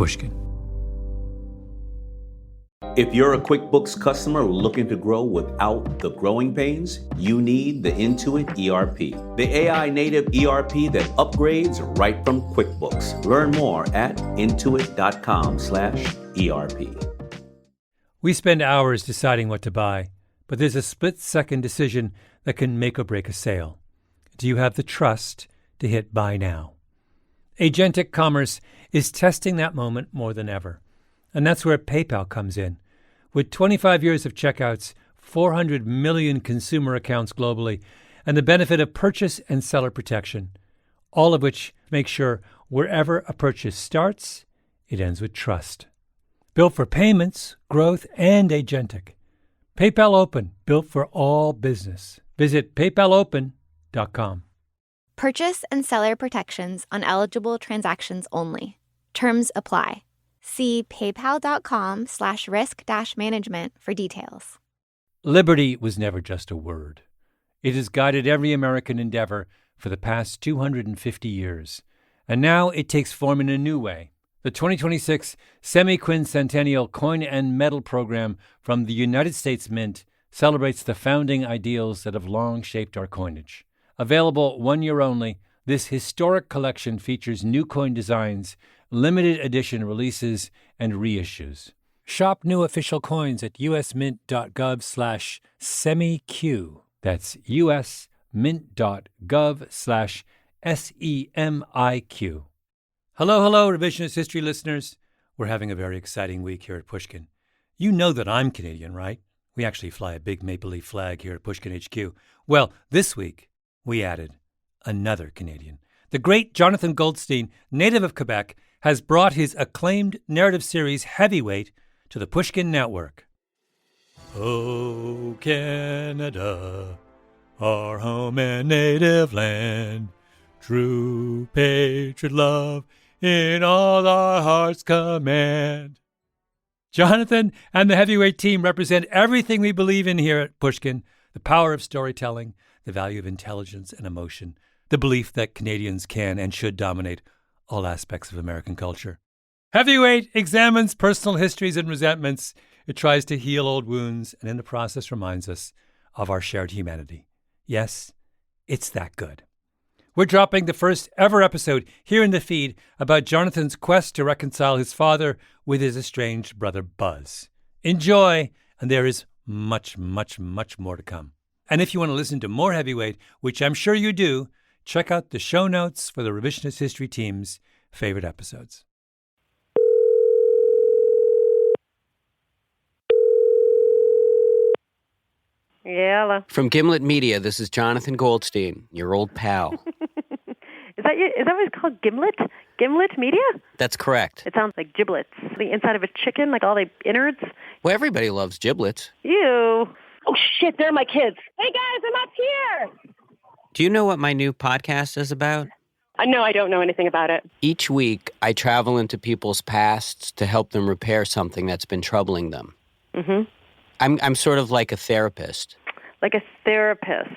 Pushkin. If you're a QuickBooks customer looking to grow without the growing pains, you need the Intuit ERP, the AI-native ERP that upgrades right from QuickBooks. Learn more at intuit.com/ERP. We spend hours deciding what to buy, but there's a split-second decision that can make or break a sale. Do you have the trust to hit buy now? Agentic commerce is testing that moment more than ever, and that's where PayPal comes in. With 25 years of checkouts, 400 million consumer accounts globally, and the benefit of purchase and seller protection, all of which make sure wherever a purchase starts, it ends with trust. Built for payments, growth, and agentic. PayPal Open, built for all business. Visit paypalopen.com. Purchase and seller protections on eligible transactions only. Terms apply. See paypal.com/risk-management for details. Liberty was never just a word. It has guided every American endeavor for the past 250 years. And now it takes form in a new way. The 2026 Semi-Quincentennial Coin and Medal Program from the United States Mint celebrates the founding ideals that have long shaped our coinage. Available 1 year only, this historic collection features new coin designs, limited edition releases, and reissues. Shop new official coins at usmint.gov/semiq. That's usmint.gov/SEMIQ. Hello, Revisionist History listeners. We're having a very exciting week here at Pushkin. You know that I'm Canadian, right? We actually fly a big maple leaf flag here at Pushkin HQ. Well, this week, we added another Canadian. The great Jonathan Goldstein, native of Quebec, has brought his acclaimed narrative series Heavyweight to the Pushkin Network. Oh, Canada, our home and native land, true patriot love in all our hearts command. Jonathan and the Heavyweight team represent everything we believe in here at Pushkin: the power of storytelling, the value of intelligence and emotion, the belief that Canadians can and should dominate all aspects of American culture. Heavyweight examines personal histories and resentments. It tries to heal old wounds and in the process reminds us of our shared humanity. Yes, it's that good. We're dropping the first ever episode here in the feed about Jonathan's quest to reconcile his father with his estranged brother Buzz. Enjoy, and there is much, much, much more to come. And if you want to listen to more Heavyweight, which I'm sure you do, check out the show notes for the Revisionist History team's favorite episodes. Yeah, hello. From Gimlet Media, this is Jonathan Goldstein, your old pal. Is that what it's called, Gimlet? Gimlet Media? That's correct. It sounds like giblets. The inside of a chicken, like all the innards. Well, everybody loves giblets. Ew. Oh, shit, they're my kids. Hey, guys, I'm up here. Do you know what my new podcast is about? No, I don't know anything about it. Each week, I travel into people's pasts to help them repair something that's been troubling them. Mm-hmm. I'm sort of like a therapist. Like a therapist.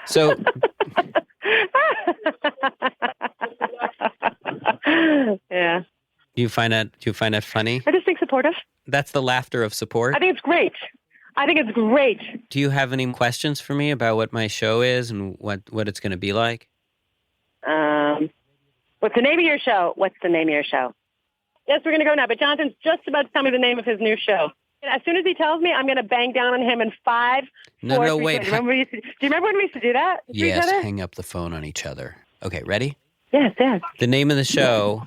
So... Yeah. Do you find that funny? I just think supportive. That's the laughter of support? I think it's great. Do you have any questions for me about what my show is and what it's going to be like? What's the name of your show? Yes, we're going to go now, but Jonathan's just about to tell me the name of his new show. As soon as he tells me, I'm going to bang down on him in 5, 4, 3, wait. 2. Do you remember when we used to do that? Yes, hang up the phone on each other. Okay, ready? Yes. The name of the show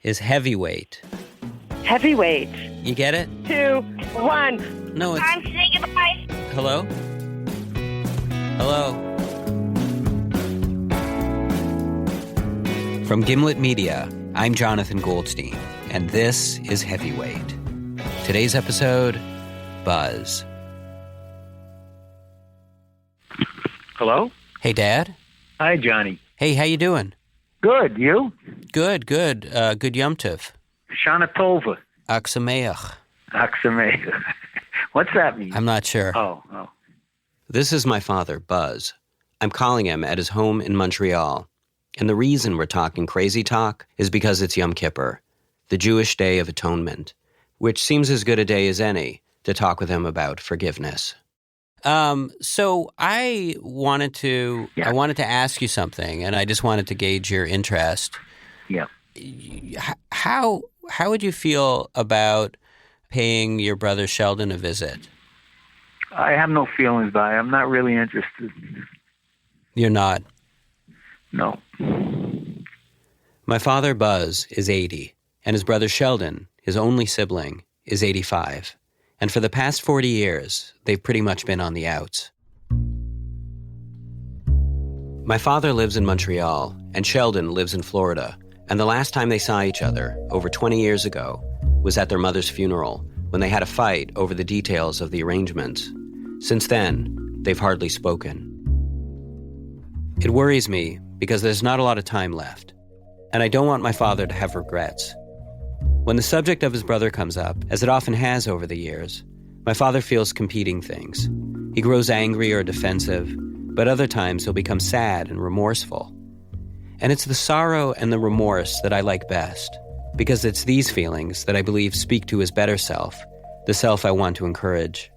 is Heavyweight. Heavyweight. You get it? 2, 1. No, it's... Time to say goodbye. Hello? Hello? From Gimlet Media, I'm Jonathan Goldstein, and this is Heavyweight. Today's episode, Buzz. Hello? Hey, Dad. Hi, Johnny. Hey, how you doing? Good. You? Good. Good Yom Tov. Shana Tova. Aksameach. What's that mean? I'm not sure. Oh. This is my father, Buzz. I'm calling him at his home in Montreal. And the reason we're talking crazy talk is because it's Yom Kippur. the Jewish Day of Atonement, which seems as good a day as any to talk with him about forgiveness. So I wanted to ask you something, and I just wanted to gauge your interest. Yeah. How would you feel about paying your brother Sheldon a visit? I have no feelings about it. I'm not really interested. You're not? No. My father, Buzz, is 80, and his brother Sheldon, his only sibling, is 85. And for the past 40 years, they've pretty much been on the outs. My father lives in Montreal, and Sheldon lives in Florida. And the last time they saw each other, over 20 years ago, was at their mother's funeral, when they had a fight over the details of the arrangements. Since then, they've hardly spoken. It worries me because there's not a lot of time left, and I don't want my father to have regrets. When the subject of his brother comes up, as it often has over the years, my father feels competing things. He grows angry or defensive, but other times he'll become sad and remorseful. And it's the sorrow and the remorse that I like best, because it's these feelings that I believe speak to his better self, the self I want to encourage.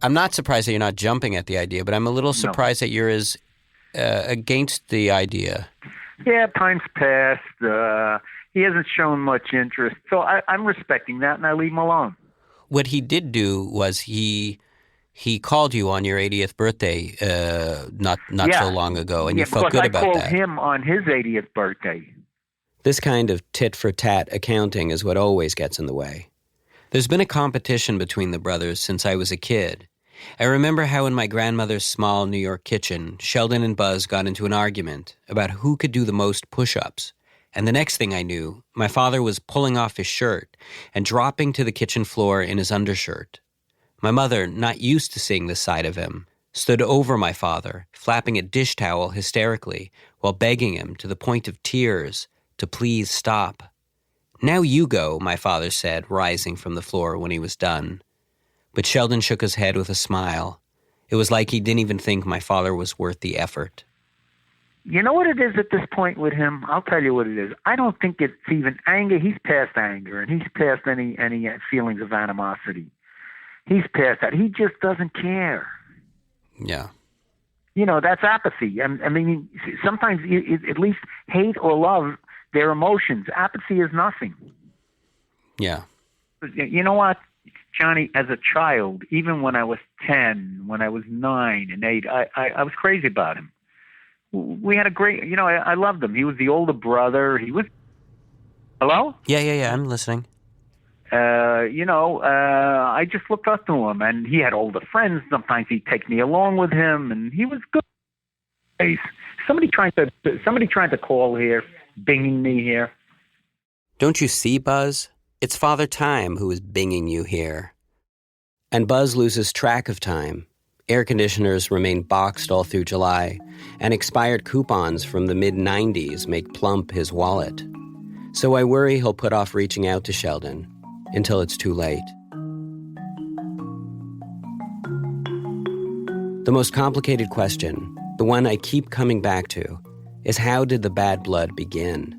I'm not surprised that you're not jumping at the idea, but I'm a little surprised that you're as against the idea. Yeah, time's passed. He hasn't shown much interest. So I'm respecting that, and I leave him alone. What he did do was he called you on your 80th birthday not so long ago, and you felt good about that. I called him on his 80th birthday. This kind of tit-for-tat accounting is what always gets in the way. There's been a competition between the brothers since I was a kid. I remember how in my grandmother's small New York kitchen, Sheldon and Buzz got into an argument about who could do the most push-ups. And the next thing I knew, my father was pulling off his shirt and dropping to the kitchen floor in his undershirt. My mother, not used to seeing this side of him, stood over my father, flapping a dish towel hysterically while begging him to the point of tears to please stop. "Now you go," my father said, rising from the floor when he was done. But Sheldon shook his head with a smile. It was like he didn't even think my father was worth the effort. You know what it is at this point with him? I'll tell you what it is. I don't think it's even anger. He's past anger, and he's past any feelings of animosity. He's past that. He just doesn't care. Yeah. You know, that's apathy. I mean, sometimes at least hate or love their emotions. Apathy is nothing. Yeah. You know what, Johnny, as a child, even when I was 10, when I was 9 and 8, I was crazy about him. We had a great, I loved him. He was the older brother. He was, hello? Yeah, I'm listening. I just looked up to him, and he had older friends. Sometimes he'd take me along with him, and he was good. Somebody trying to call here, binging me here. Don't you see, Buzz? It's Father Time who is binging you here. And Buzz loses track of time. Air conditioners remain boxed all through July, and expired coupons from the mid-90s make plump his wallet. So I worry he'll put off reaching out to Sheldon until it's too late. The most complicated question, the one I keep coming back to, is how did the bad blood begin?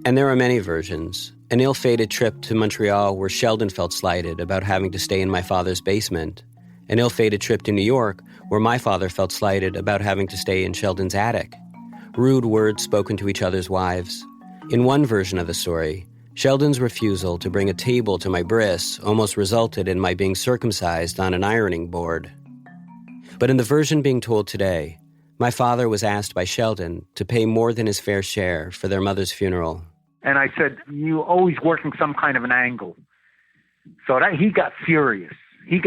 And there are many versions. An ill-fated trip to Montreal where Sheldon felt slighted about having to stay in my father's basement. An ill-fated trip to New York where my father felt slighted about having to stay in Sheldon's attic. Rude words spoken to each other's wives. In one version of the story, Sheldon's refusal to bring a table to my bris almost resulted in my being circumcised on an ironing board. But in the version being told today, my father was asked by Sheldon to pay more than his fair share for their mother's funeral. And I said, "You're always working some kind of an angle." So he got furious. He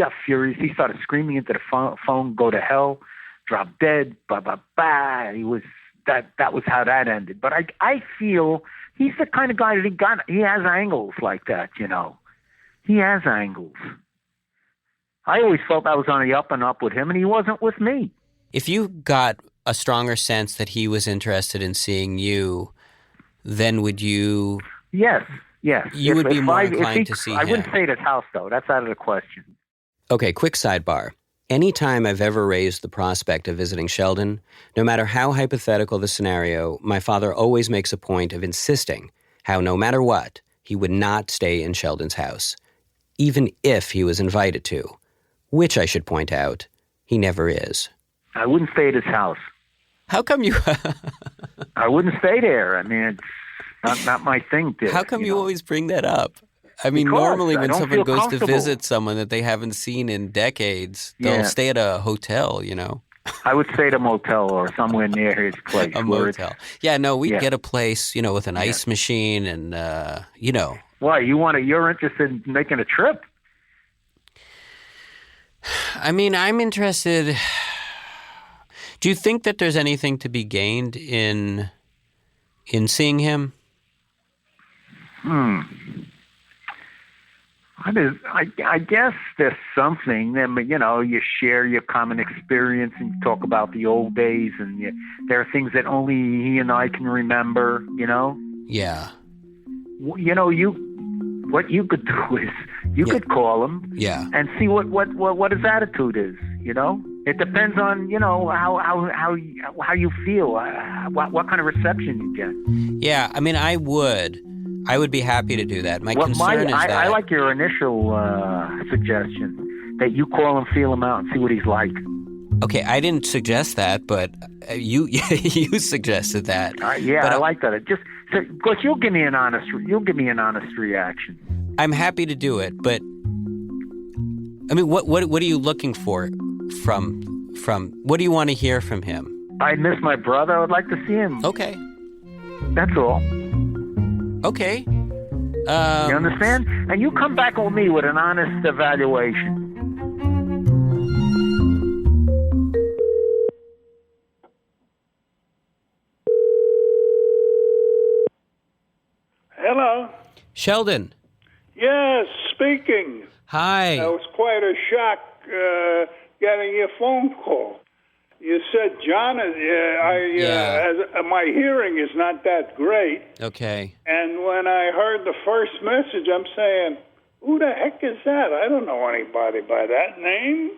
started screaming into the phone, "Go to hell, drop dead, blah, blah, blah." That was how that ended. But I feel he's the kind of guy that he has angles like that, He has angles. I always felt I was on the up and up with him, and he wasn't with me. If you got a stronger sense that he was interested in seeing you, then would you... Yes. You would be more inclined to see him. I wouldn't stay at his house, though. That's out of the question. Okay, quick sidebar. Anytime I've ever raised the prospect of visiting Sheldon, no matter how hypothetical the scenario, my father always makes a point of insisting how no matter what, he would not stay in Sheldon's house, even if he was invited to, which I should point out, he never is. I wouldn't stay at his house. How come you... I wouldn't stay there. I mean, it's not my thing to... How come you always bring that up? I mean, Because normally I when don't someone feel goes to comfortable. visit someone that they haven't seen in decades, they'll stay at a hotel, you know? I would stay at a motel or somewhere near his place. A where it's- motel. Yeah, no, we'd get a place, you know, with an ice machine and, you know. Why? You're interested in making a trip? I mean, I'm interested... Do you think that there's anything to be gained in seeing him? I guess there's something. I mean, you know, you share your common experience and you talk about the old days, and there are things that only he and I can remember, you know? Yeah. You know, what you could do is you could call him and see what his attitude is, you know? It depends on, you know, how you feel, what kind of reception you get. Yeah, I mean, I would be happy to do that. My concern is that... I like your initial suggestion, that you call him, feel him out, and see what he's like. Okay, I didn't suggest that, but you suggested that. But I like that. Because you'll give me an honest reaction. I'm happy to do it, but I mean, what are you looking for from? What do you want to hear from him? I miss my brother. I would like to see him. Okay, that's all. Okay. You understand? And you come back with me with an honest evaluation. Hello. Sheldon. Yes, speaking. Hi. It was quite a shock getting your phone call. You said, John, my hearing is not that great. Okay. And when I heard the first message, I'm saying, who the heck is that? I don't know anybody by that name.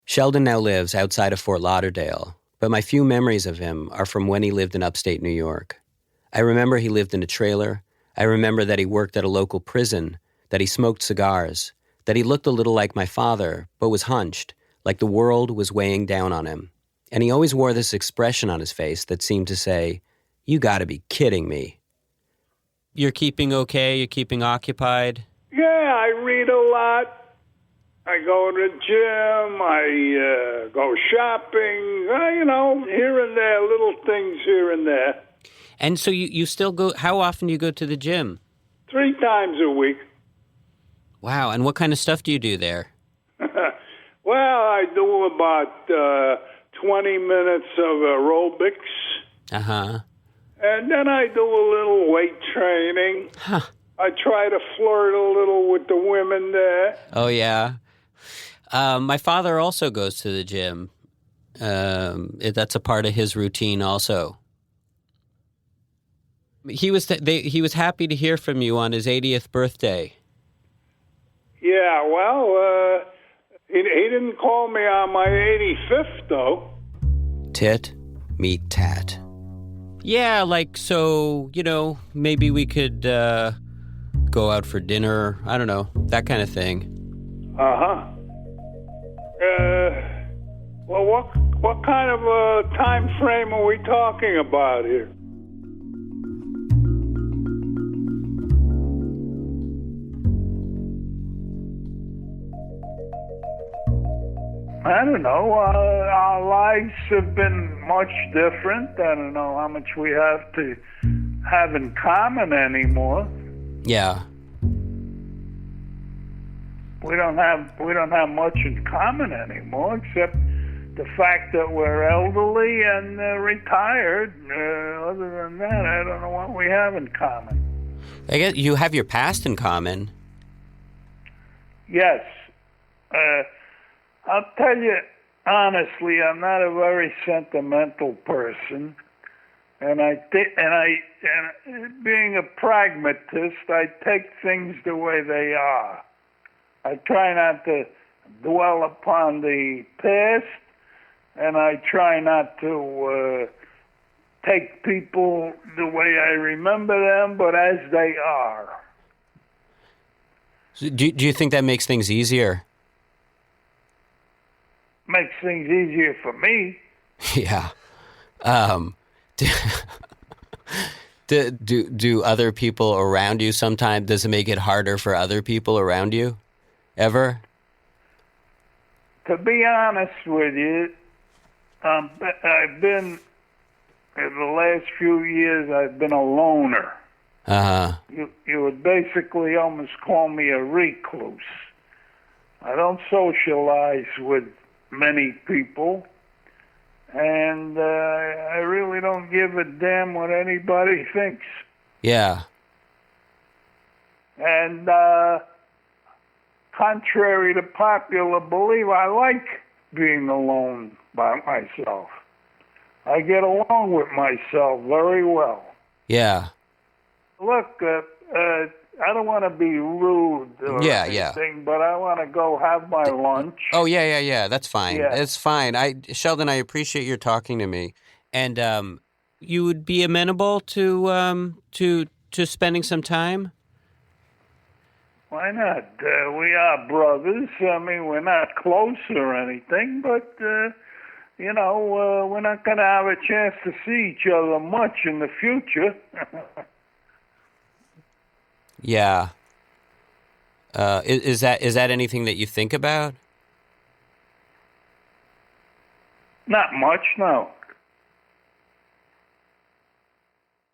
Sheldon now lives outside of Fort Lauderdale, but my few memories of him are from when he lived in upstate New York. I remember he lived in a trailer. I remember that he worked at a local prison, that he smoked cigars, that he looked a little like my father, but was hunched, like the world was weighing down on him. And he always wore this expression on his face that seemed to say, "You gotta be kidding me." You're keeping okay? You're keeping occupied? Yeah, I read a lot. I go to the gym. I go shopping. You know, here and there, little things here and there. And so you still go, how often do you go to the gym? 3 times a week. Wow, and what kind of stuff do you do there? Well, I do about 20 minutes of aerobics. Uh-huh. And then I do a little weight training. Huh. I try to flirt a little with the women there. Oh, yeah. My father also goes to the gym. That's a part of his routine also. He was happy to hear from you on his 80th birthday. Yeah, well, he didn't call me on my 85th, though. Tit, meet tat. Yeah, like, so, you know, maybe we could go out for dinner. I don't know, that kind of thing. Uh-huh. Well, what kind of a time frame are we talking about here? I don't know. Our lives have been much different. I don't know how much we have to have in common anymore. Yeah. We don't have much in common anymore, except the fact that we're elderly and retired. Other than that, I don't know what we have in common. I guess you have your past in common. Yes. I'll tell you honestly, I'm not a very sentimental person, and being a pragmatist, I take things the way they are. I try not to dwell upon the past, and I try not to take people the way I remember them, but as they are. So do you think that makes things easier? Makes things easier for me. Yeah. Do other people around you sometimes, does it make it harder for other people around you? Ever? To be honest with you, I've been, in the last few years, I've been a loner. Uh-huh. You would basically almost call me a recluse. I don't socialize with many people, and I really don't give a damn what anybody thinks. Yeah. And contrary to popular belief, I like being alone by myself. I get along with myself very well. Yeah. Look, I don't want to be rude or anything, but I want to go have my lunch. Oh, yeah. That's fine. Yeah. It's fine. Sheldon, I appreciate your talking to me. And you would be amenable to spending some time? Why not? We are brothers. I mean, we're not close or anything, but, we're not going to have a chance to see each other much in the future. Yeah. Is that anything that you think about? Not much, no.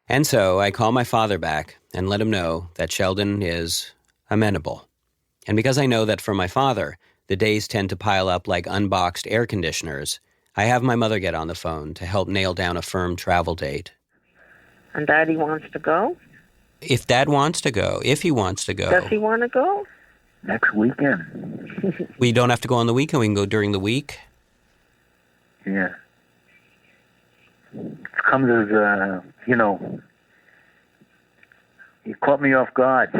And so I call my father back and let him know that Sheldon is amenable. And because I know that for my father, the days tend to pile up like unboxed air conditioners, I have my mother get on the phone to help nail down a firm travel date. And Daddy wants to go? If Dad wants to go, if he wants to go. Does he want to go? Next weekend. We don't have to go on the weekend. We can go during the week. Yeah. It comes as, you caught me off guard.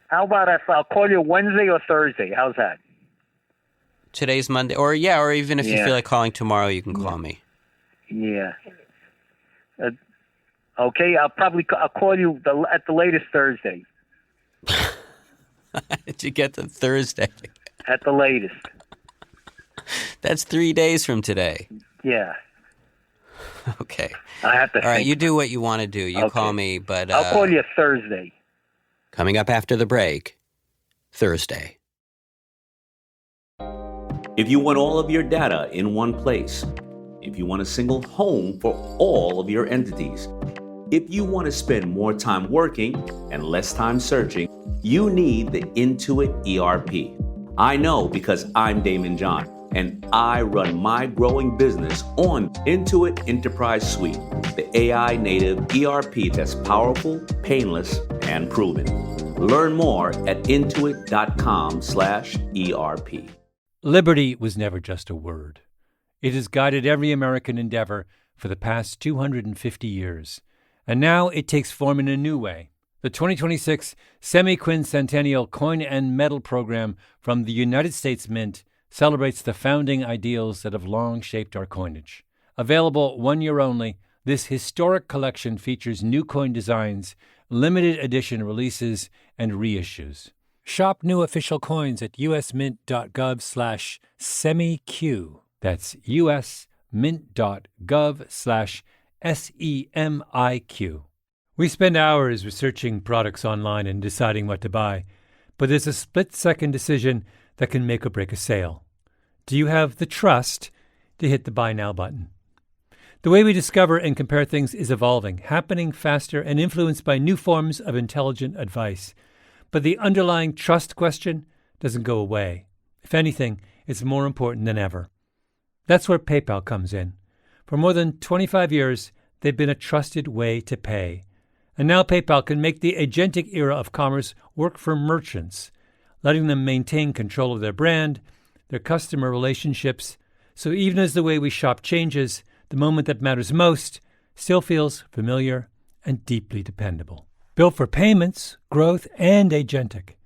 How about if I'll call you Wednesday or Thursday? How's that? Today's Monday. Or even if you feel like calling tomorrow, you can call me. Yeah. Okay, I'll call you at the latest Thursday. Did you get to Thursday? At the latest. That's 3 days from today. Yeah. Okay. I have to. All right, you do what you want to do. You call me, but I'll call you Thursday. Coming up after the break, Thursday. If you want all of your data in one place, if you want a single home for all of your entities, if you want to spend more time working and less time searching, you need the Intuit ERP. I know because I'm Damon John, and I run my growing business on Intuit Enterprise Suite, the AI native ERP that's powerful, painless, and proven. Learn more at intuit.com/ERP. Liberty was never just a word. It has guided every American endeavor for the past 250 years. And now it takes form in a new way. The 2026 Semi-Quincentennial Coin and Medal Program from the United States Mint celebrates the founding ideals that have long shaped our coinage. Available 1 year only, this historic collection features new coin designs, limited edition releases, and reissues. Shop new official coins at usmint.gov/semiq. That's usmint.gov/SEMIQ. We spend hours researching products online and deciding what to buy, but there's a split-second decision that can make or break a sale. Do you have the trust to hit the Buy Now button? The way we discover and compare things is evolving, happening faster and influenced by new forms of intelligent advice. But the underlying trust question doesn't go away. If anything, it's more important than ever. That's where PayPal comes in. For more than 25 years, they've been a trusted way to pay. And now PayPal can make the agentic era of commerce work for merchants, letting them maintain control of their brand, their customer relationships. So even as the way we shop changes, the moment that matters most still feels familiar and deeply dependable. Built for payments, growth, and agentic.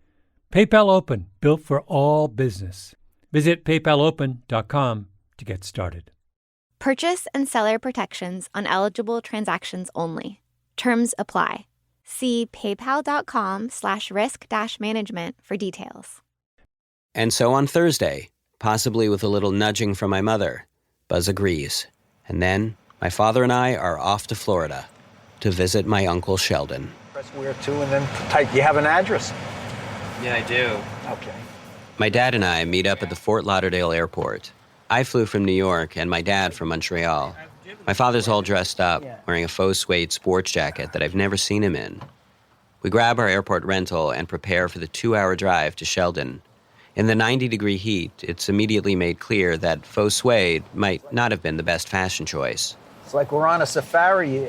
PayPal Open, built for all business. Visit paypalopen.com to get started. Purchase and seller protections on eligible transactions only. Terms apply. See paypal.com/risk-management for details. And so on Thursday, possibly with a little nudging from my mother, Buzz agrees. And then my father and I are off to Florida to visit my Uncle Sheldon. Press where to and then type. You have an address? Yeah, I do. Okay. My dad and I meet up at the Fort Lauderdale airport. I flew from New York and my dad from Montreal. My father's all dressed up, wearing a faux suede sports jacket that I've never seen him in. We grab our airport rental and prepare for the 2-hour drive to Sheldon. In the 90-degree heat, it's immediately made clear that faux suede might not have been the best fashion choice. It's like we're on a safari.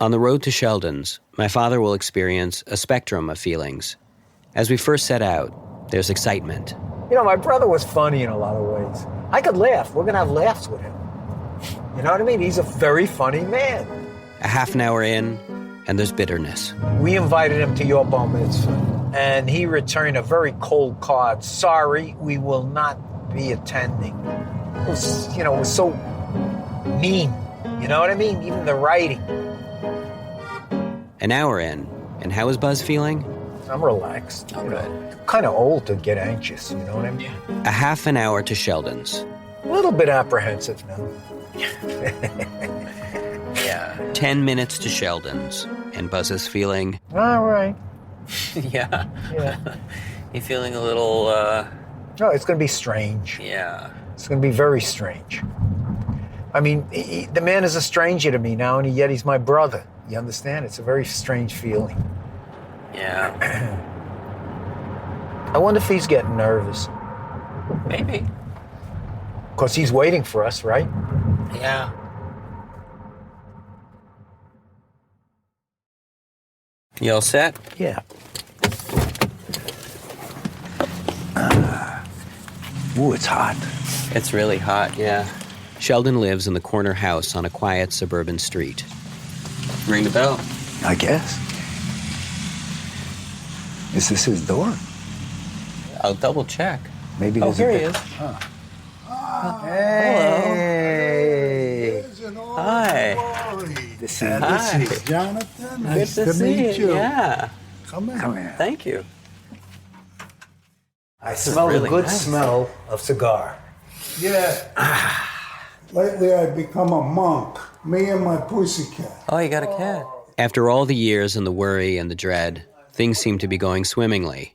On the road to Sheldon's, my father will experience a spectrum of feelings. As we first set out, there's excitement. You know, my brother was funny in a lot of ways. I could laugh. We're going to have laughs with him. You know what I mean? He's a very funny man. A half an hour in, and there's bitterness. We invited him to your bar mitzvah, and he returned a very cold card. Sorry, we will not be attending. It was, it was so mean. You know what I mean? Even the writing. An hour in, and how is Buzz feeling? I'm relaxed. I'm kind of old to get anxious, you know what I mean? A half an hour to Sheldon's. A little bit apprehensive now. Yeah. 10 minutes to Sheldon's, and Buzz is feeling... All right. Yeah. Yeah. You feeling a little, No, it's going to be strange. Yeah. It's going to be very strange. I mean, the man is a stranger to me now, and yet he's my brother. You understand? It's a very strange feeling. Yeah. I wonder if he's getting nervous. Maybe. Because he's waiting for us, right? Yeah. You all set? Yeah. Ooh, it's hot. It's really hot, yeah. Sheldon lives in the corner house on a quiet suburban street. Ring the bell. I guess. Is this his door? I'll double check. Maybe Oh, there's here a he bit- is. Huh. Hey. Hi. This This is Jonathan. Nice Good to see meet you. Yeah. Come in. Come here. Thank you. I smell really a good nice. smell of cigar. Yeah. Lately I've become a monk. Me and my pussycat. Oh, you got a cat. After all the years and the worry and the dread, things seem to be going swimmingly.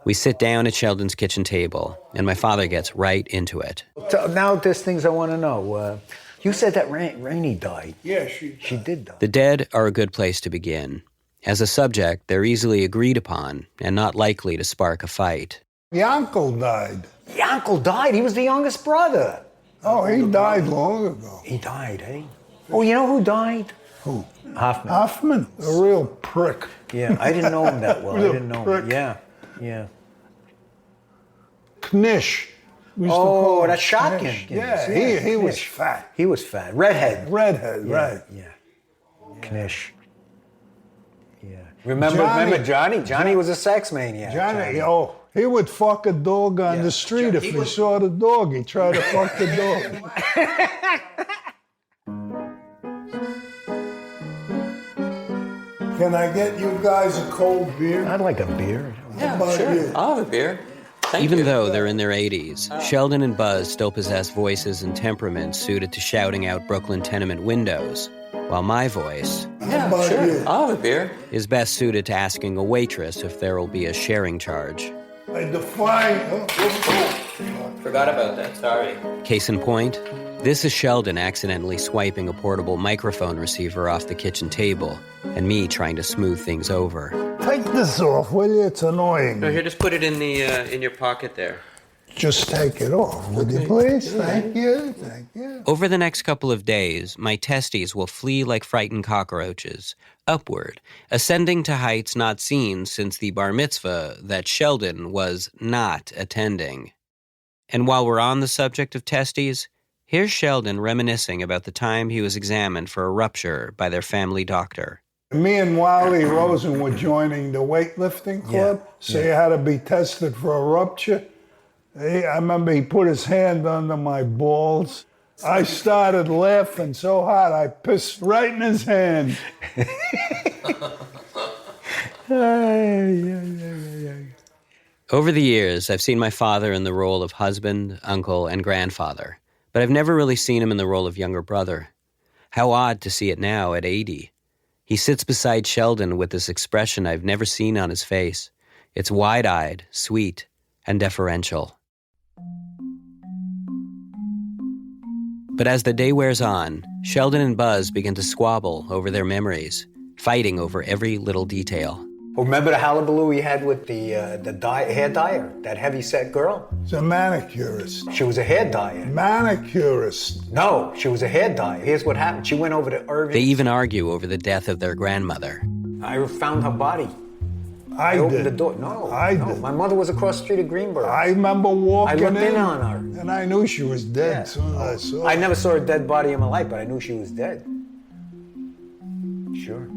We sit down at Sheldon's kitchen table, and my father gets right into it. So now there's things I want to know. You said that Rainey died. Yeah, she did die. The dead are a good place to begin. As a subject, they're easily agreed upon and not likely to spark a fight. The uncle died. The uncle died. He was the youngest brother. Oh, he died long ago. He died, eh? Oh, you know who died? Who? Hoffman. Hoffman? A real prick. Yeah, I didn't know him that well. I Real didn't know prick. him. Yeah. Knish. We used to Oh, call him that shotgun. Knish. Yeah, he was Knish. fat. He was fat. Redhead. Redhead, Yeah, right. Yeah. Knish. Yeah. Remember Johnny? Johnny was a sex maniac. Johnny, oh, he would fuck a dog on the street if he saw the dog. He'd try to fuck the dog. Can I get you guys a cold beer? I'd like a beer. How about you? I'll have a beer. Even though they're in their 80s, Sheldon and Buzz still possess voices and temperaments suited to shouting out Brooklyn tenement windows, while my voice How about you? I'll have a beer. Is best suited to asking a waitress if there will be a sharing charge. I defy. Forgot about that, sorry. Case in point, this is Sheldon accidentally swiping a portable microphone receiver off the kitchen table, and me trying to smooth things over. Take this off, will you? It's annoying. No, here, just put it in the in your pocket there. Just take it off, would you please? Thank you. Thank you. Over the next couple of days, my testes will flee like frightened cockroaches, upward, ascending to heights not seen since the bar mitzvah that Sheldon was not attending. And while we're on the subject of testes, here's Sheldon reminiscing about the time he was examined for a rupture by their family doctor. Me and Wally Rosen were joining the weightlifting club, so you had to be tested for a rupture. I remember he put his hand under my balls, I started laughing so hard I pissed right in his hand. Over the years, I've seen my father in the role of husband, uncle, and grandfather, but I've never really seen him in the role of younger brother. How odd to see it now at 80. He sits beside Sheldon with this expression I've never seen on his face. It's wide-eyed, sweet, and deferential. But as the day wears on, Sheldon and Buzz begin to squabble over their memories, fighting over every little detail. Remember the hullabaloo we had with the hair dyer, that heavy-set girl? She's a manicurist. She was a hair dyer. Manicurist. No, she was a hair dyer. Here's what happened. She went over to Irving. They even argue over the death of their grandmother. I found her body. I opened did. the door. No, I did. My mother was across the street of Greenberg. I remember walking I looked in on her. and I knew she was dead as soon as I saw her. I never saw a dead body in my life, but I knew she was dead. Sure.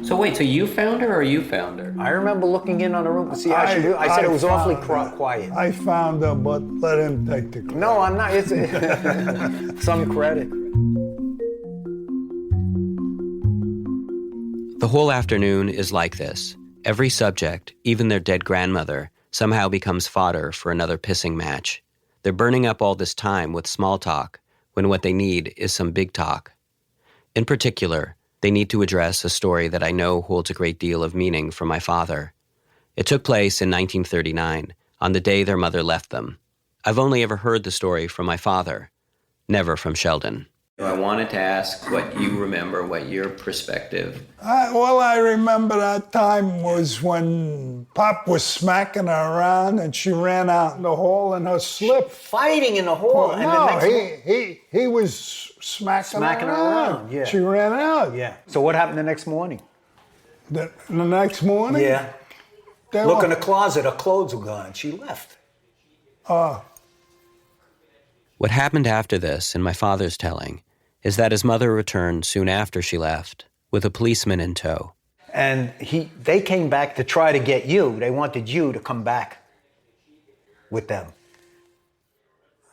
So wait, so you found her or you found her? I remember looking in on the room to see how she do. I said it was awfully quiet. I found her, but let him take the credit. No, I'm not. It's some credit. The whole afternoon is like this. Every subject, even their dead grandmother, somehow becomes fodder for another pissing match. They're burning up all this time with small talk, when what they need is some big talk. In particular, they need to address a story that I know holds a great deal of meaning for my father. It took place in 1939, on the day their mother left them. I've only ever heard the story from my father, never from Sheldon. I wanted to ask what you remember, what your perspective. All I remember that time was when Pop was smacking her around and she ran out in the hall in her slip. Fighting in the hall. No, he was smacking her around. Yeah. She ran out. Yeah. So what happened the next morning? The next morning? Yeah. Look in the closet, her clothes were gone. She left. What happened after this, in my father's telling, is that his mother returned soon after she left, with a policeman in tow. And they came back to try to get you. They wanted you to come back with them.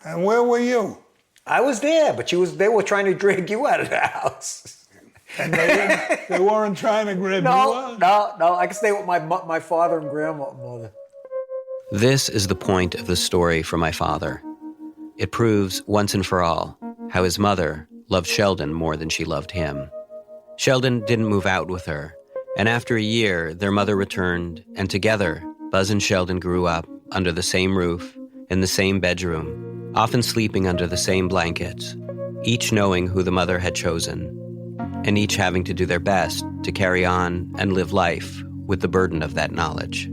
And where were you? I was there, but they were trying to drag you out of the house. And they weren't trying to grab you out? No. I could stay with my father and grandmother. This is the point of the story for my father. It proves, once and for all, how his mother loved Sheldon more than she loved him. Sheldon didn't move out with her, and after a year, their mother returned, and together, Buzz and Sheldon grew up under the same roof, in the same bedroom, often sleeping under the same blankets, each knowing who the mother had chosen, and each having to do their best to carry on and live life with the burden of that knowledge.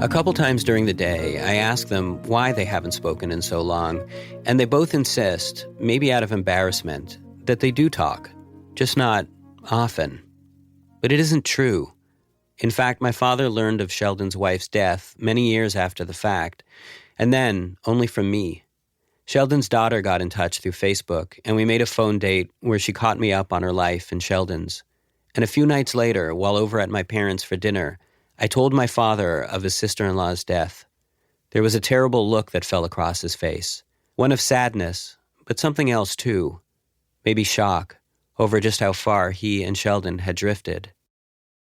A couple times during the day, I ask them why they haven't spoken in so long, and they both insist, maybe out of embarrassment, that they do talk, just not often. But it isn't true. In fact, my father learned of Sheldon's wife's death many years after the fact, and then only from me. Sheldon's daughter got in touch through Facebook, and we made a phone date where she caught me up on her life and Sheldon's. And a few nights later, while over at my parents' for dinner, I told my father of his sister-in-law's death. There was a terrible look that fell across his face, one of sadness, but something else too, maybe shock, over just how far he and Sheldon had drifted.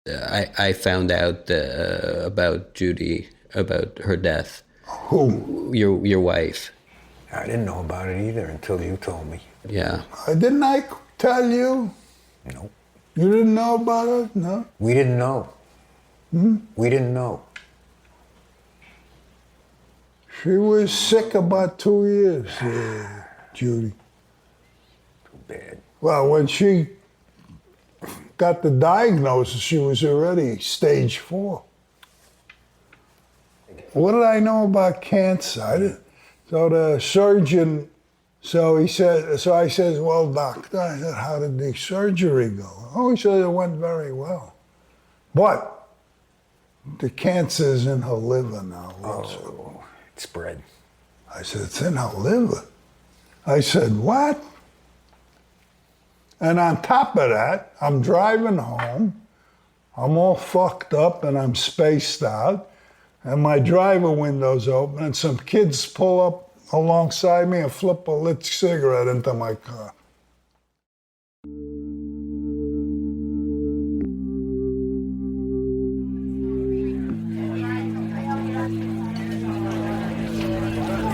I found out about Judy, about her death. Who? Your wife. I didn't know about it either until you told me. Yeah. Didn't I tell you? No. You didn't know about it? No? We didn't know. We didn't know. She was sick about 2 years, Judy. Too bad. Well, when she got the diagnosis, she was already stage 4. What did I know about cancer? So the surgeon, I said, well, doctor, I said, how did the surgery go? Oh, he said it went very well. But the cancer's in her liver now. Oh, it spread. I said, it's in her liver. I said, what? And on top of that, I'm driving home. I'm all fucked up and I'm spaced out, and my driver window's open, and some kids pull up alongside me and flip a lit cigarette into my car.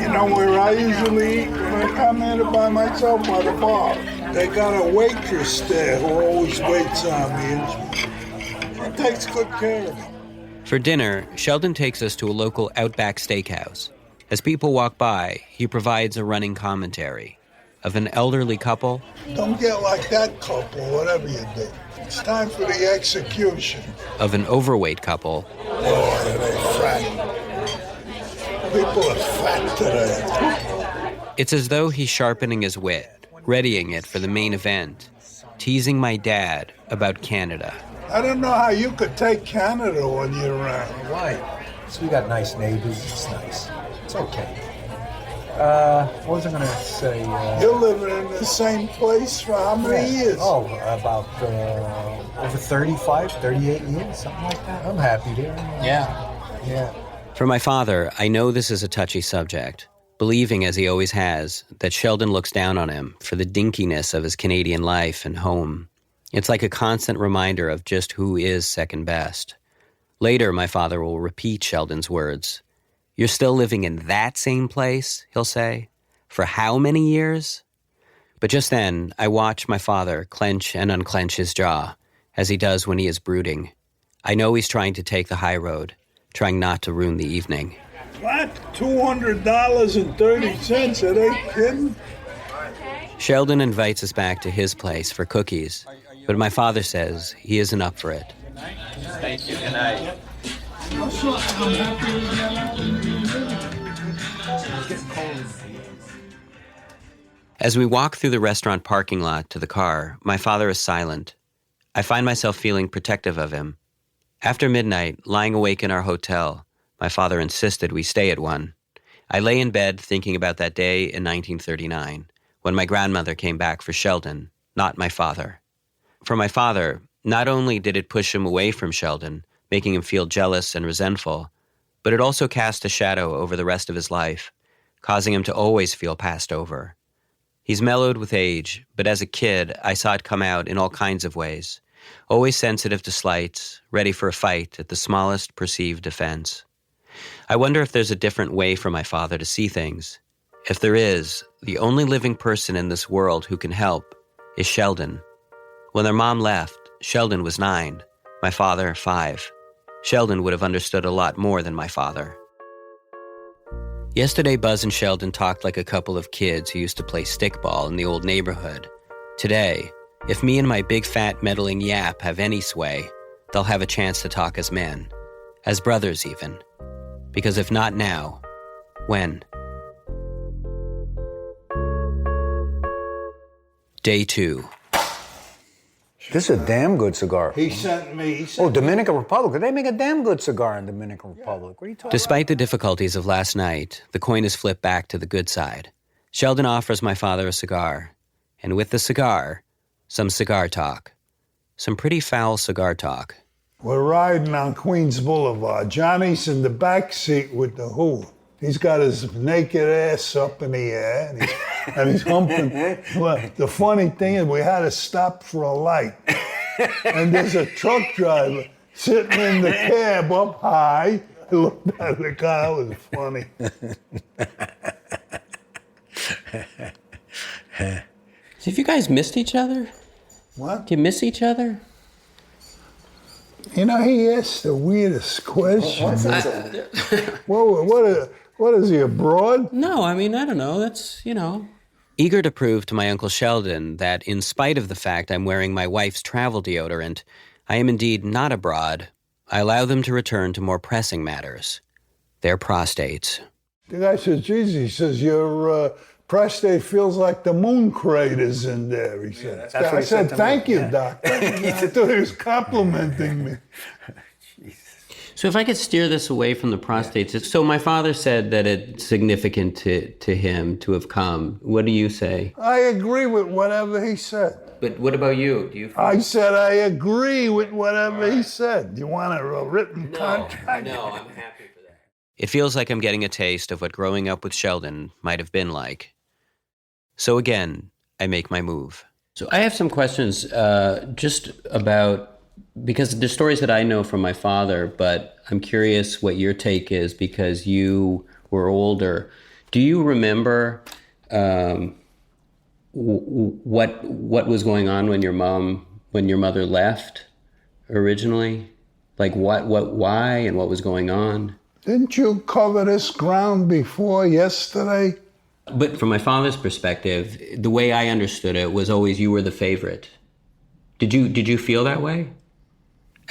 You know where I usually eat when I come in by myself? By the bar. They got a waitress there who always waits on me, and she takes good care of me. For dinner, Sheldon takes us to a local Outback steakhouse. As people walk by, he provides a running commentary of an elderly couple. Don't get like that couple, whatever you do. It's time for the execution. Of an overweight couple. Oh, are they fat? People are fat today. It's as though he's sharpening his wit, readying it for the main event, teasing my dad about Canada. I don't know how you could take Canada when you're around. Why? So we got nice neighbors. It's nice. It's okay. What was I going to say? You're living in the same place for how many years? Oh, about over 35, 38 years, something like that. I'm happy there. Yeah. For my father, I know this is a touchy subject, believing, as he always has, that Sheldon looks down on him for the dinkiness of his Canadian life and home. It's like a constant reminder of just who is second best. Later, my father will repeat Sheldon's words. "You're still living in that same place," he'll say. "For how many years?" But just then, I watch my father clench and unclench his jaw, as he does when he is brooding. I know he's trying to take the high road, trying not to ruin the evening. What? $200.30? Are they kidding? Sheldon invites us back to his place for cookies, but my father says he isn't up for it. Thank you. Good night. As we walk through the restaurant parking lot to the car, my father is silent. I find myself feeling protective of him. After midnight, lying awake in our hotel, my father insisted we stay at one. I lay in bed thinking about that day in 1939, when my grandmother came back for Sheldon, not my father. For my father, not only did it push him away from Sheldon, making him feel jealous and resentful, but it also cast a shadow over the rest of his life, causing him to always feel passed over. He's mellowed with age, but as a kid, I saw it come out in all kinds of ways, always sensitive to slights, ready for a fight at the smallest perceived offense. I wonder if there's a different way for my father to see things. If there is, the only living person in this world who can help is Sheldon. When their mom left, Sheldon was 9, my father 5. Sheldon would have understood a lot more than my father. Yesterday, Buzz and Sheldon talked like a couple of kids who used to play stickball in the old neighborhood. Today, if me and my big fat meddling yap have any sway, they'll have a chance to talk as men. As brothers, even. Because if not now, when? Day 2. This is a damn good cigar. He sent me. Dominican Republic. They make a damn good cigar in Dominican Republic. What are you talking Despite the difficulties of last night, the coin is flipped back to the good side. Sheldon offers my father a cigar. And with the cigar, some cigar talk. Some pretty foul cigar talk. We're riding on Queens Boulevard. Johnny's in the back seat with the Who. He's got his naked ass up in the air, and he's humping. Well, the funny thing is we had to stop for a light. And there's a truck driver sitting in the cab up high. I looked at the guy, it was funny. So have you guys missed each other? What? Do you miss each other? You know, he asked the weirdest question. What is he, abroad? No, I mean, I don't know. That's, Eager to prove to my Uncle Sheldon that in spite of the fact I'm wearing my wife's travel deodorant, I am indeed not abroad, I allow them to return to more pressing matters. Their prostates. The guy says, geez, he says, your prostate feels like the moon craters in there, he said. That's I said, thank you, yeah. doctor. I thought he was complimenting me. So if I could steer this away from the prostates, so my father said that it's significant to him to have come. What do you say? I agree with whatever he said. But what about you? Do you feel... I said I agree with whatever he said. You want a written contract? No, I'm happy for that. It feels like I'm getting a taste of what growing up with Sheldon might have been like. So again, I make my move. So I have some questions just about, because the stories that I know from my father, but I'm curious what your take is because you were older. Do you remember what was going on when your mother left originally? Like why and what was going on? Didn't you cover this ground before yesterday? But from my father's perspective, the way I understood it was always you were the favorite. Did you feel that way?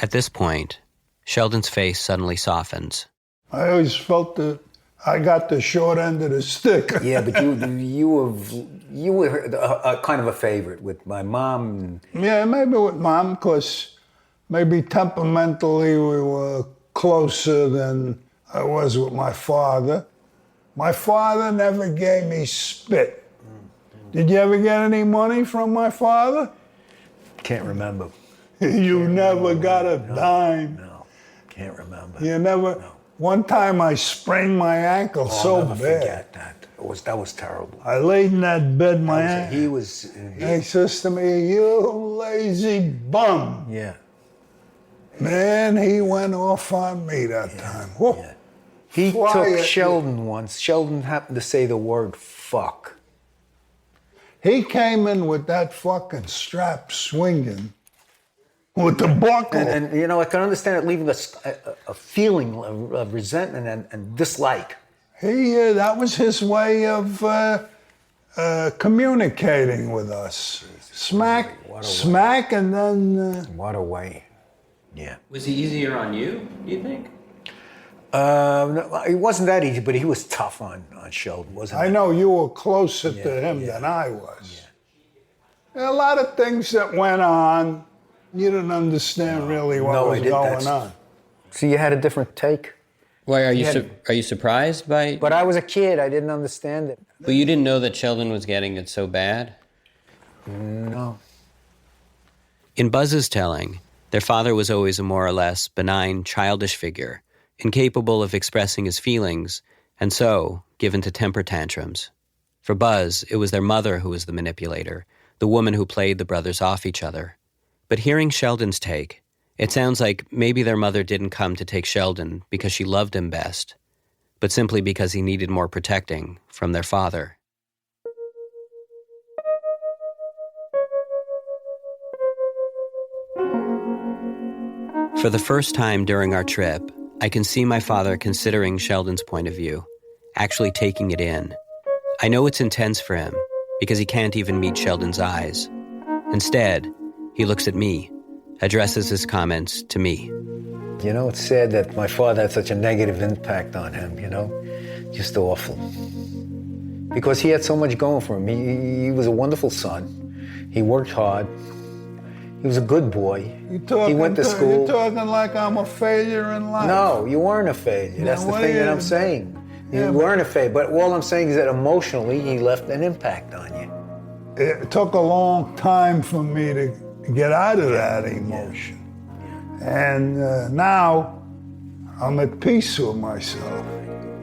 At this point, Sheldon's face suddenly softens. I always felt that I got the short end of the stick. Yeah, but you were a kind of a favorite with my mom. Yeah, maybe with Mom, because maybe temperamentally we were closer than I was with my father. My father never gave me spit. Did you ever get any money from my father? Can't remember. You never got a dime. No, can't remember. You never. No. One time I sprained my ankle so I'll never bad. Forget that. That was terrible. I laid in that bed, my ankle. He was. He says to me, "You lazy bum." Yeah. Man, he went off on me that time. Whoa. Yeah. He took Sheldon once. Sheldon happened to say the word "fuck." He came in with that fucking strap swinging. With the buckle. And you know, I can understand it leaving a feeling of resentment and dislike. That was his way of communicating with us. Smack, and then... What a way. Yeah. Was he easier on you, do you think? No, it wasn't that easy, but he was tough on Sheldon, wasn't he? I know you were closer to him than I was. Yeah. A lot of things that went on, you didn't understand really what was going on. So you had a different take? Why, are you surprised by... But I was a kid, I didn't understand it. But you didn't know that Sheldon was getting it so bad? No. In Buzz's telling, their father was always a more or less benign, childish figure, incapable of expressing his feelings, and so given to temper tantrums. For Buzz, it was their mother who was the manipulator, the woman who played the brothers off each other. But hearing Sheldon's take, it sounds like maybe their mother didn't come to take Sheldon because she loved him best, but simply because he needed more protecting from their father. For the first time during our trip, I can see my father considering Sheldon's point of view, actually taking it in. I know it's intense for him because he can't even meet Sheldon's eyes. Instead, he looks at me, addresses his comments to me. You know, it's sad that my father had such a negative impact on him, you know? Just awful. Because he had so much going for him. He was a wonderful son. He worked hard. He was a good boy. He went to school. You're talking like I'm a failure in life. No, you weren't a failure. That's the thing that I'm saying. You weren't a failure. But all I'm saying is that emotionally, he left an impact on you. It took a long time for me to get out of that emotion. And now I'm at peace with myself.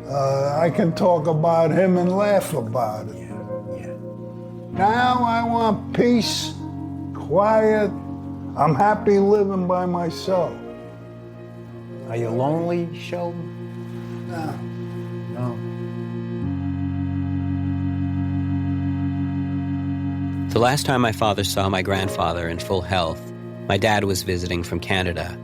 I can talk about him and laugh about it. Now I want peace, quiet. I'm happy living by myself. Are you lonely, Sheldon? No. The last time my father saw my grandfather in full health, my dad was visiting from Canada.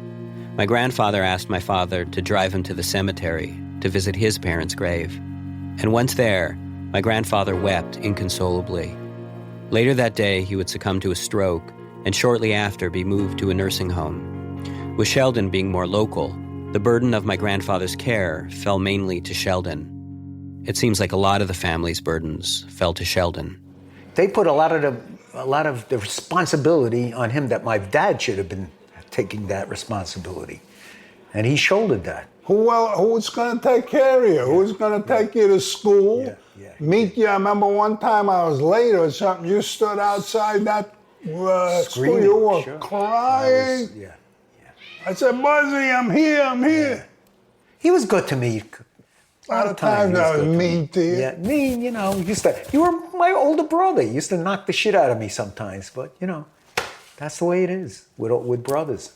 My grandfather asked my father to drive him to the cemetery to visit his parents' grave. And once there, my grandfather wept inconsolably. Later that day, he would succumb to a stroke and shortly after be moved to a nursing home. With Sheldon being more local, the burden of my grandfather's care fell mainly to Sheldon. It seems like a lot of the family's burdens fell to Sheldon. They put a lot of the responsibility on him that my dad should have been taking that responsibility. And he shouldered that. Who's going to take care of you? Who's going to take you to school, meet you? I remember one time I was late or something. You stood outside that School, you were crying. I said, Buzzy, I'm here. Yeah. He was good to me. A lot of times I was mean to you. Yeah, mean, you were my older brother. You used to knock the shit out of me sometimes, but, that's the way it is with brothers.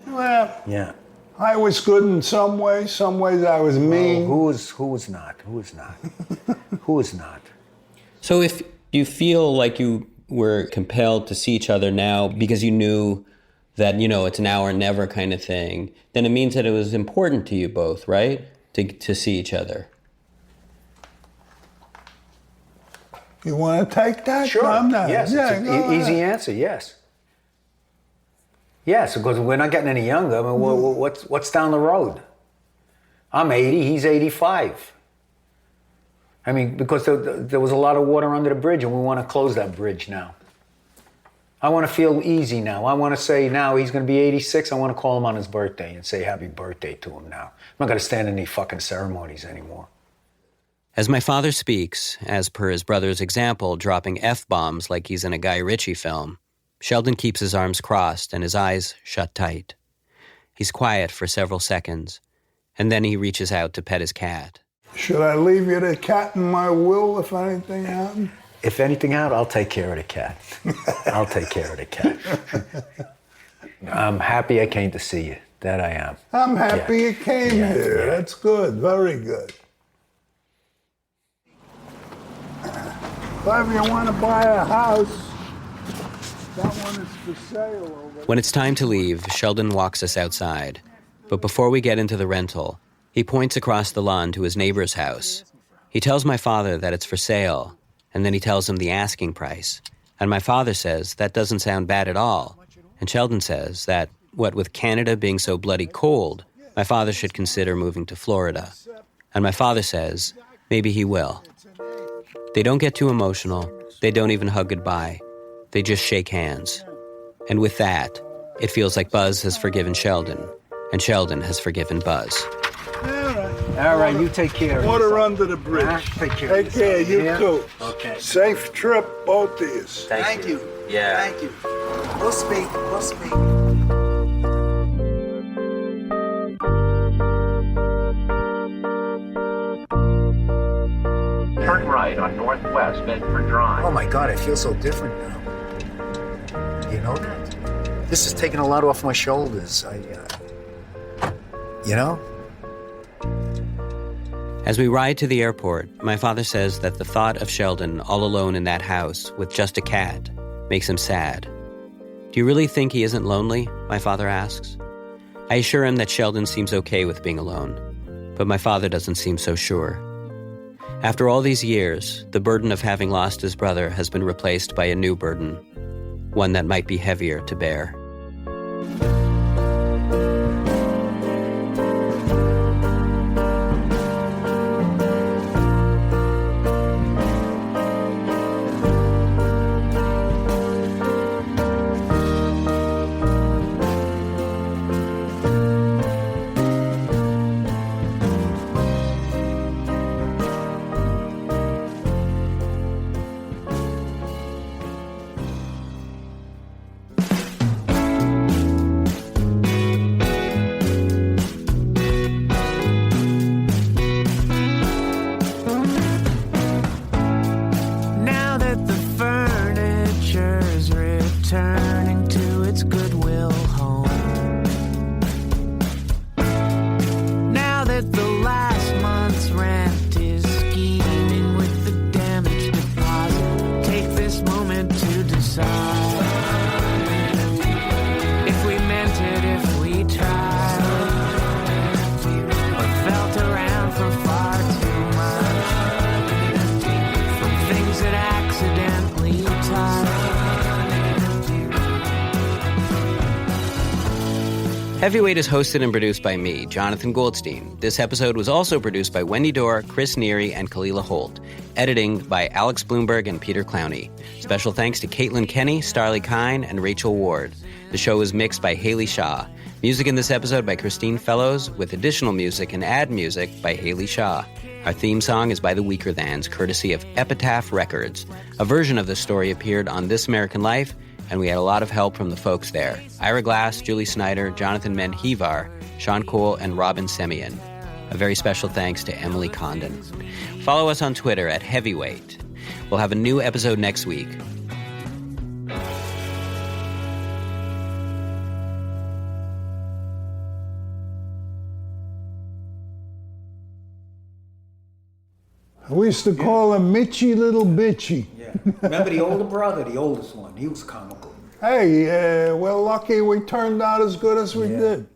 Well, yeah. I was good in some ways I was mean. Who was not? Who was not? So if you feel like you were compelled to see each other now because you knew that, it's now or never kind of thing, then it means that it was important to you both, right? To see each other. You want to take that? Sure. Yes. Yeah, it's an easy answer. Yes. Yes, because we're not getting any younger. I mean, what's down the road? I'm 80. He's 85. I mean, because there was a lot of water under the bridge, and we want to close that bridge now. I want to feel easy now. I want to say now he's going to be 86. I want to call him on his birthday and say happy birthday to him now. I'm not going to stand in any fucking ceremonies anymore. As my father speaks, as per his brother's example, dropping F-bombs like he's in a Guy Ritchie film, Sheldon keeps his arms crossed and his eyes shut tight. He's quiet for several seconds, and then he reaches out to pet his cat. Should I leave you the cat in my will if anything happens? If anything happens, I'll take care of the cat. I'll take care of the cat. I'm happy I came to see you. That I am. I'm happy you came here. Yeah. That's good. Very good. If you want to buy a house, that one is for sale over there. When it's time to leave, Sheldon walks us outside. But before we get into the rental, he points across the lawn to his neighbor's house. He tells my father that it's for sale, and then he tells him the asking price. And my father says that doesn't sound bad at all. And Sheldon says that, what with Canada being so bloody cold, my father should consider moving to Florida. And my father says maybe he will. They don't get too emotional. They don't even hug goodbye. They just shake hands. And with that, it feels like Buzz has forgiven Sheldon, and Sheldon has forgiven Buzz. All right, you take care of Water under the bridge. Take care. Take care, you too. Okay. Safe trip, both of you. Thank you. Yeah. Thank you. We'll speak. Turn right on Northwest Bedford Drive. Oh my God, I feel so different now. You know that? This is taking a lot off my shoulders. As we ride to the airport, my father says that the thought of Sheldon all alone in that house with just a cat makes him sad. Do you really think he isn't lonely? My father asks. I assure him that Sheldon seems okay with being alone, but my father doesn't seem so sure. After all these years, the burden of having lost his brother has been replaced by a new burden, one that might be heavier to bear. Heavyweight is hosted and produced by me, Jonathan Goldstein. This episode was also produced by Wendy Dorr, Chris Neary, and Kalila Holt. Editing by Alex Bloomberg and Peter Clowney. Special thanks to Caitlin Kenny, Starley Kine, and Rachel Ward. The show was mixed by Haley Shaw. Music in this episode by Christine Fellows, with additional music and ad music by Haley Shaw. Our theme song is by the Weaker Thans, courtesy of Epitaph Records. A version of this story appeared on This American Life, and we had a lot of help from the folks there. Ira Glass, Julie Snyder, Jonathan Menjivar, Sean Cole, and Robin Semyon. A very special thanks to Emily Condon. Follow us on Twitter at Heavyweight. We'll have a new episode next week. We used to call him Mitchy Little Bitchy. Yeah. Remember the older brother, the oldest one? He was comical. Hey, we're lucky we turned out as good as we did.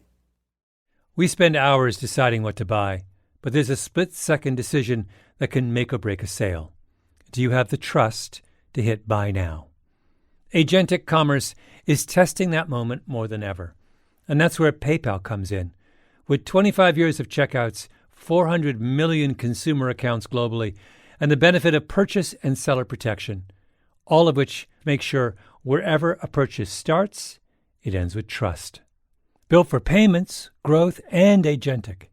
We spend hours deciding what to buy, but there's a split-second decision that can make or break a sale. Do you have the trust to hit buy now? Agentic commerce is testing that moment more than ever, and that's where PayPal comes in. With 25 years of checkouts, 400 million consumer accounts globally, and the benefit of purchase and seller protection, all of which make sure wherever a purchase starts, it ends with trust. Built for payments, growth, and agentic.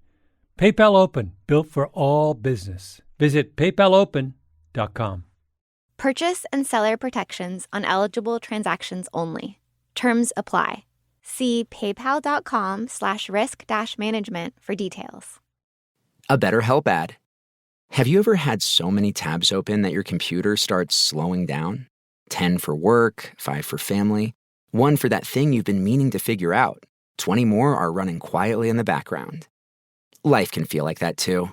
PayPal Open, built for all business. Visit paypalopen.com. Purchase and seller protections on eligible transactions only. Terms apply. See paypal.com/risk-management for details. A BetterHelp ad. Have you ever had so many tabs open that your computer starts slowing down? 10 for work, 5 for family, 1 for that thing you've been meaning to figure out. 20 more are running quietly in the background. Life can feel like that too.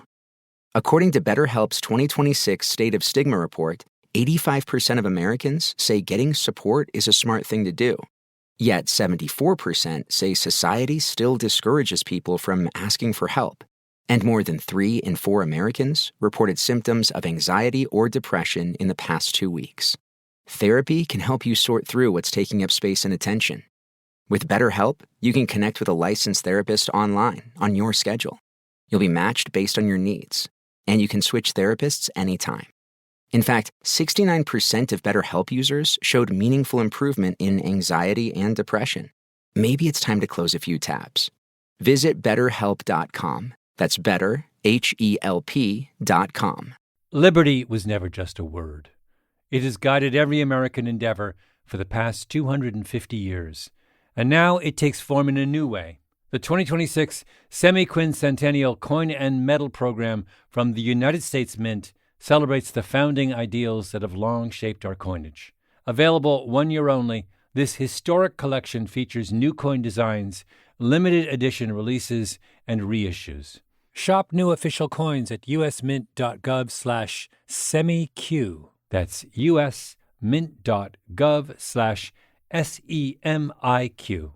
According to BetterHelp's 2026 State of Stigma report, 85% of Americans say getting support is a smart thing to do. Yet 74% say society still discourages people from asking for help. And more than 3 in 4 Americans reported symptoms of anxiety or depression in the past 2 weeks. Therapy can help you sort through what's taking up space and attention. With BetterHelp, you can connect with a licensed therapist online on your schedule. You'll be matched based on your needs, and you can switch therapists anytime. In fact, 69% of BetterHelp users showed meaningful improvement in anxiety and depression. Maybe it's time to close a few tabs. Visit BetterHelp.com. That's better, HELP.com. Liberty was never just a word. It has guided every American endeavor for the past 250 years. And now it takes form in a new way. The 2026 Semi-Quincentennial Coin and Medal Program from the United States Mint celebrates the founding ideals that have long shaped our coinage. Available 1 year only, this historic collection features new coin designs, limited edition releases, and reissues. Shop new official coins at usmint.gov/semiq. That's usmint.gov/SEMIQ.